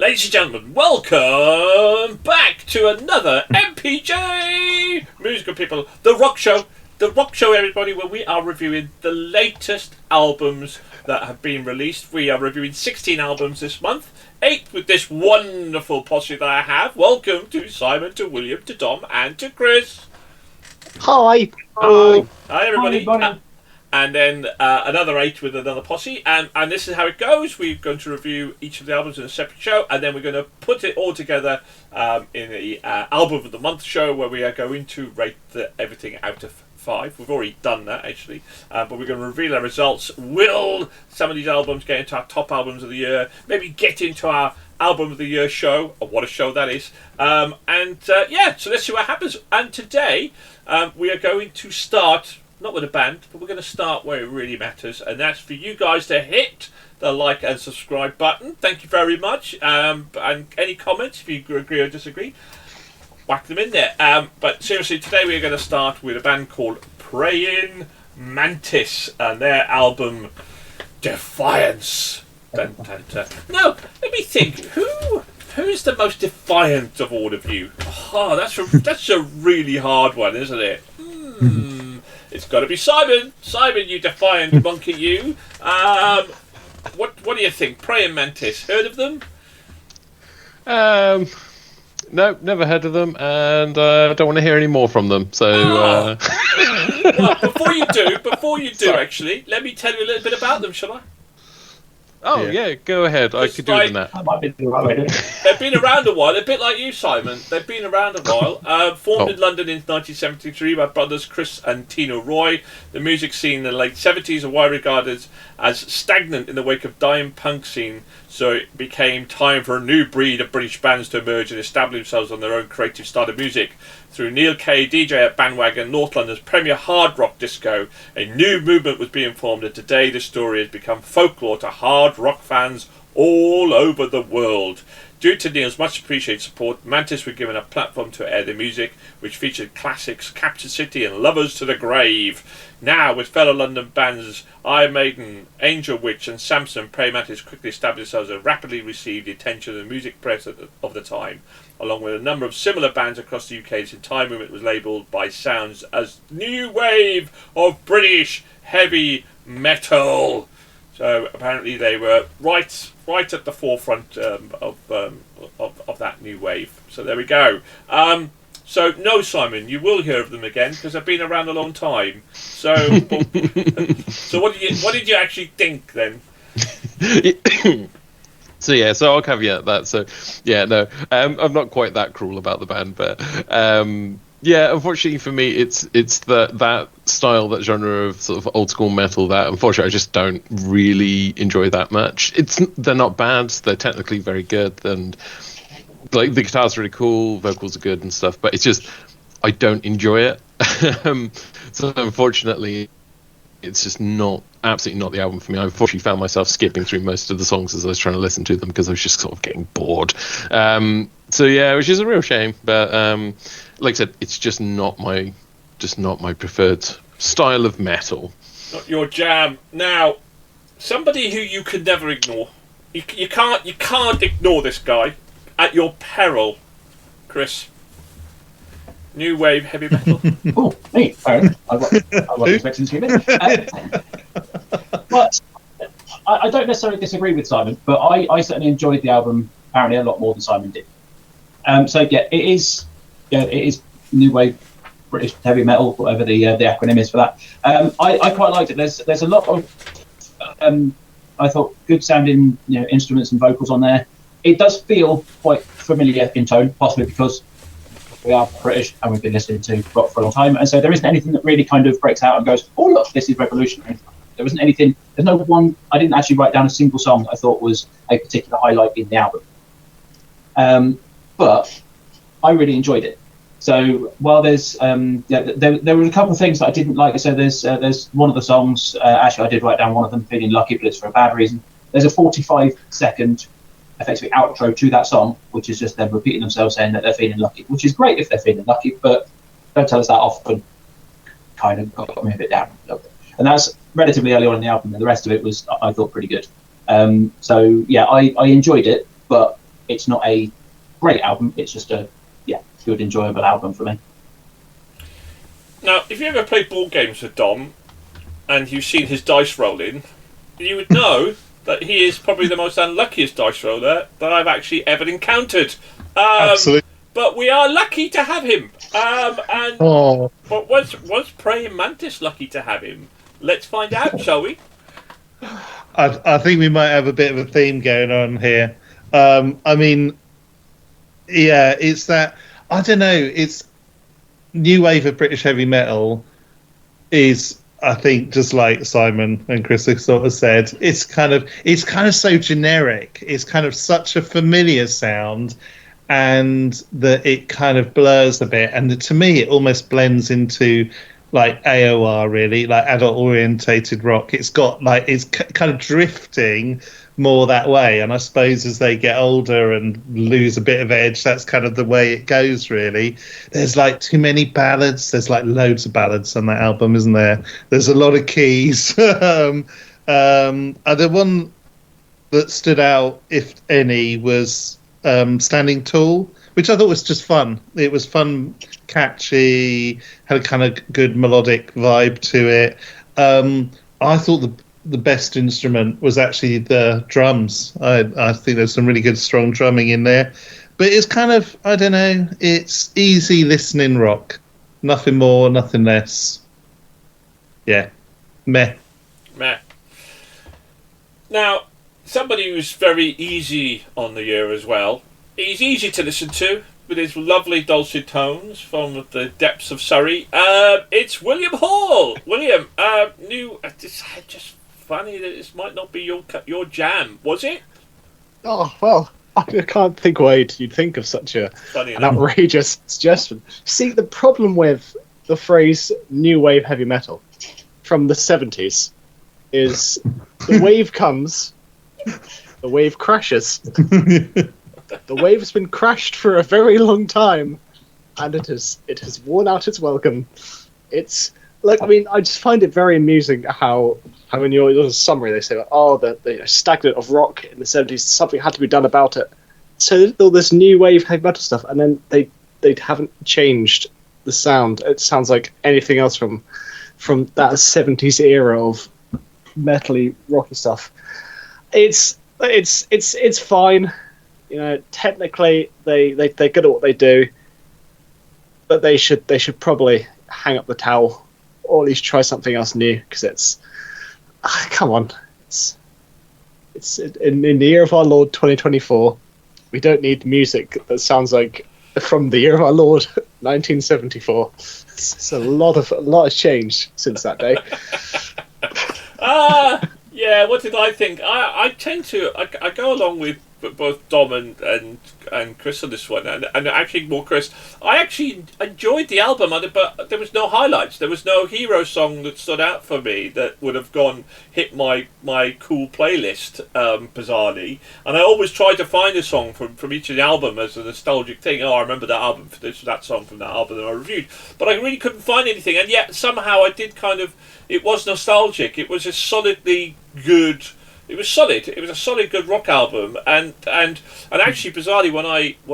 Ladies and gentlemen, welcome back to another MPJ Musical People, the rock show, everybody, where we are reviewing the latest albums that have been released. We are reviewing 16 albums this month, 8 with this wonderful posse that I have. Welcome to Simon, to William, to Dom, and to Chris. Hi. Hi everybody. And then another 8 with another posse, and this is how it goes. We're going to review each of the albums in a separate show, and then we're going to put it all together in the album of the month show, where we are going to rate everything out of 5. We've already done that, actually, but we're going to reveal our results. Will some of these albums get into our top albums of the year? Maybe get into our album of the year show, or what a show that is. So let's see what happens. And today we are going to start, not with a band, but we're going to start where it really matters, and that's for you guys to hit the like and subscribe button. Thank you very much. And any comments, if you agree or disagree, whack them in there. But seriously, today we're going to start with a band called Praying Mantis and their album Defiance. Dun, dun, dun. Now, let me think. Who's the most defiant of all of you? Oh, that's a really hard one, isn't it? It's got to be Simon. Simon, you defiant monkey, you. What do you think? Praying Mantis. Heard of them? No, never heard of them, and I don't want to hear any more from them. So, well, before you do, actually, let me tell you a little bit about them, shall I? Oh yeah, go ahead. I could do it in that. They've been around a while, a bit like you, Simon. They've been around a while. Formed in London in 1973 by brothers Chris and Tino Roy. The music scene in the late 70s are widely regarded as stagnant in the wake of dying punk scene, so it became time for a new breed of British bands to emerge and establish themselves on their own creative style of music. Through Neil Kay, DJ at Bandwagon, North London's premier hard rock disco, a new movement was being formed, and today the story has become folklore to hard rock fans all over the world. Due to Neil's much appreciated support, Mantis were given a platform to air their music, which featured classics Captured City and Lovers to the Grave. Now, with fellow London bands Iron Maiden, Angel Witch and Samson, Praying Mantis quickly established themselves and rapidly received the attention of the music press of the time. Along with a number of similar bands across the UK, this entire movement was labelled by Sounds as New Wave of British Heavy Metal. So apparently they were right at the forefront of that new wave. So there we go. So no, Simon, you will hear of them again because they've been around a long time. So so what did you actually think then? So I'll caveat that. So yeah, no, I'm not quite that cruel about the band, but unfortunately for me, it's that style, that genre of sort of old school metal that unfortunately I just don't really enjoy that much. They're not bad, they're technically very good, and like the guitar's really cool, vocals are good and stuff, but it's just I don't enjoy it. So unfortunately, it's just absolutely not the album for me. I unfortunately found myself skipping through most of the songs as I was trying to listen to them because I was just sort of getting bored. So yeah, which is a real shame. But like I said, it's just not my preferred style of metal. Not your jam. Now, somebody who you could never ignore. You can't ignore this guy at your peril, Chris. New wave heavy metal. Oh, me. Fair enough. I wasn't expecting to hear it. But I don't necessarily disagree with Simon, but I certainly enjoyed the album apparently a lot more than Simon did. So yeah, it is new wave British heavy metal, whatever the acronym is for that. I quite liked it. There's a lot of I thought good sounding instruments and vocals on there. It does feel quite familiar in tone, possibly because we are British and we've been listening to rock for a long time, and so there isn't anything that really kind of breaks out and goes, oh look, this is revolutionary. There isn't anything. There's no one. I didn't actually write down a single song that I thought was a particular highlight in the album, but I really enjoyed it. So while there's there were a couple of things that I didn't like. So there's one of the songs. Actually, I did write down one of them, Feeling Lucky, but it's for a bad reason. There's a 45-second effectively outro to that song, which is just them repeating themselves saying that they're feeling lucky, which is great if they're feeling lucky, but don't tell us that often. Kind of got me a bit down a little bit. And that's relatively early on in the album, and the rest of it was, I thought, pretty good. So yeah, I enjoyed it, but it's not a great album. It's just a good, enjoyable album for me. Now, if you ever played board games with Dom, and you've seen his dice rolling, you would know that he is probably the most unluckiest dice roller that I've actually ever encountered. Absolutely. But we are lucky to have him. But was Prey and Mantis lucky to have him? Let's find out, shall we? I think we might have a bit of a theme going on here. I mean, yeah, it's that, I don't know, it's new wave of British heavy metal is, I think, just like Simon and Chris have sort of said, it's kind of so generic. It's kind of such a familiar sound, and that it kind of blurs a bit. And to me, it almost blends into like AOR, really, like adult orientated rock. It's got like, it's kind of drifting more that way. And I suppose as they get older and lose a bit of edge, that's kind of the way it goes, really. There's like too many ballads. There's like loads of ballads on that album, isn't there? There's a lot of keys. The one that stood out, if any, was Standing Tall, which I thought was just fun. It was fun, catchy, had a kind of good melodic vibe to it. I thought the best instrument was actually the drums. I think there's some really good strong drumming in there. But it's kind of, I don't know, it's easy listening rock. Nothing more, nothing less. Yeah. Meh. Now, somebody who's very easy on the year as well. He's easy to listen to with his lovely dulcet tones from the depths of Surrey. It's William Hall. William, just funny that this might not be your jam, was it? Oh, well, I can't think why you'd think of such an outrageous suggestion. See, the problem with the phrase new wave heavy metal from the 70s is the wave comes, the wave crashes. The wave has been crashed for a very long time, and it has worn out its welcome. It's like, I mean, I just find it very amusing how in your summary they say, the stagnant of rock in the 70s, something had to be done about it. So all this new wave heavy metal stuff, and then they haven't changed the sound. It sounds like anything else from that 70s era of metally rocky stuff. It's fine. You know, technically they're good at what they do, but they should probably hang up the towel, or at least try something else new, because it's come on, it's in the year of our Lord 2024. We don't need music that sounds like from the year of our Lord 1974. It's a lot has changed since that day. Yeah, what did I think? I tend to I go along with both Dom and Chris on this one, and actually more Chris. I actually enjoyed the album, but there was no highlights. There was no hero song that stood out for me that would have hit my cool playlist, bizarrely. And I always try to find a song from each of the album as a nostalgic thing. Oh, I remember that album for that song from that album that I reviewed. But I really couldn't find anything, and yet somehow I did it was nostalgic. It was a solidly good. It was solid. It was a solid, good rock album, and actually, bizarrely, when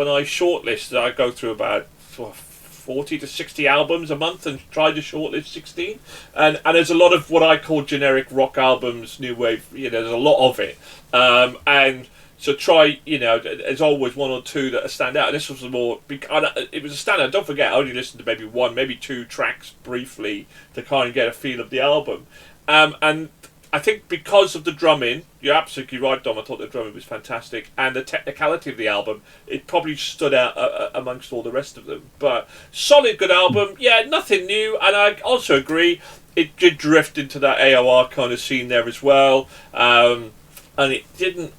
I shortlist, I go through about 40 to 60 albums a month and try to shortlist 16, and there's a lot of what I call generic rock albums, new wave. There's a lot of it, and so try. There's always one or two that stand out. And this was more. It was a standout. Don't forget, I only listened to maybe one, maybe two tracks briefly to kind of get a feel of the album, and I think because of the drumming, you're absolutely right, Dom. I thought the drumming was fantastic, and the technicality of the album, it probably stood out amongst all the rest of them. But solid, good album. Yeah, nothing new, and I also agree. It did drift into that AOR kind of scene there as well, and it didn't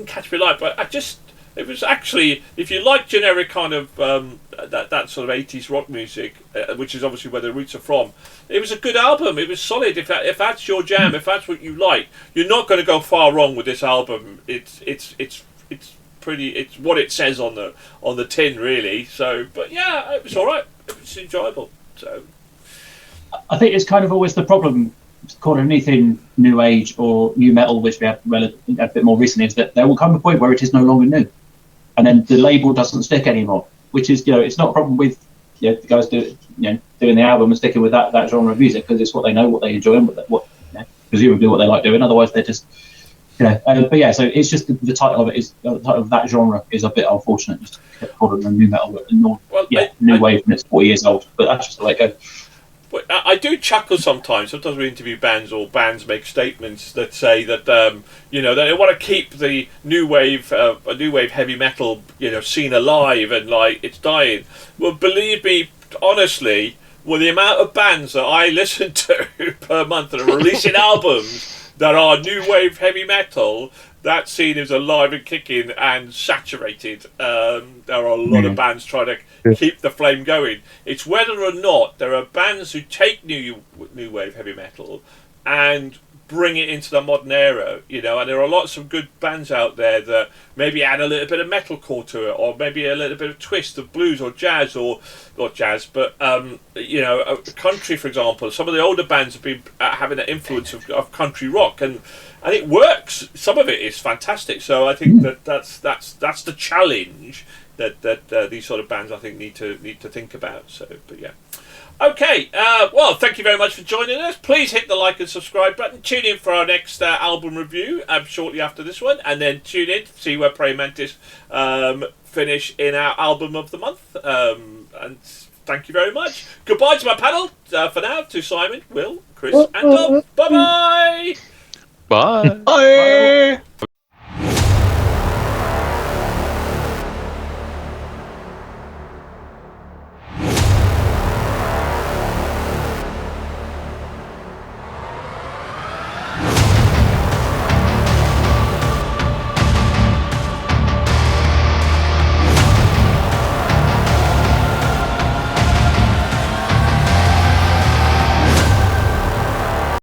catch me alive. But it was actually, if you like generic kind of that sort of 80s rock music, which is obviously where the roots are from, it was a good album. It was solid. If that's your jam, if that's what you like, you're not going to go far wrong with this album. It's pretty. It's what it says on the tin, really. So, but yeah, it was all right. It was enjoyable. So, I think it's kind of always the problem calling anything new age or new metal, which we have a bit more recently, is that there will come a point where it is no longer new. and then the label doesn't stick anymore. Which is, it's not a problem with the guys doing the album and sticking with that genre of music, because it's what they know, what they enjoy, and presumably what they like doing. Otherwise, they're just but yeah, so it's just the title of it is the title of that genre is a bit unfortunate. Just kept calling them new metal, new wave, and it's 40 years old. But that's just the way it goes. I do chuckle sometimes. Sometimes we interview bands, or bands make statements that say that they want to keep the new wave heavy metal scene alive, and like it's dying. Well, believe me, honestly, the amount of bands that I listen to per month that are releasing albums that are new wave heavy metal, that scene is alive and kicking and saturated. There are a lot of bands trying to keep the flame going. It's whether or not there are bands who take new wave heavy metal and bring it into the modern era, and there are lots of good bands out there that maybe add a little bit of metalcore to it, or maybe a little bit of twist of blues or jazz, or not jazz, but country, for example. Some of the older bands have been having an influence of country rock, and it works. Some of it is fantastic. So I think that's the challenge that these sort of bands, I think, need to think about. So, but yeah. Okay, well, thank you very much for joining us. Please hit the like and subscribe button. Tune in for our next album review shortly after this one, and then tune in to see where Praying Mantis finish in our album of the month. And thank you very much. Goodbye to my panel for now, to Simon, Will, Chris, and Tom. Bye-bye! Bye. Bye.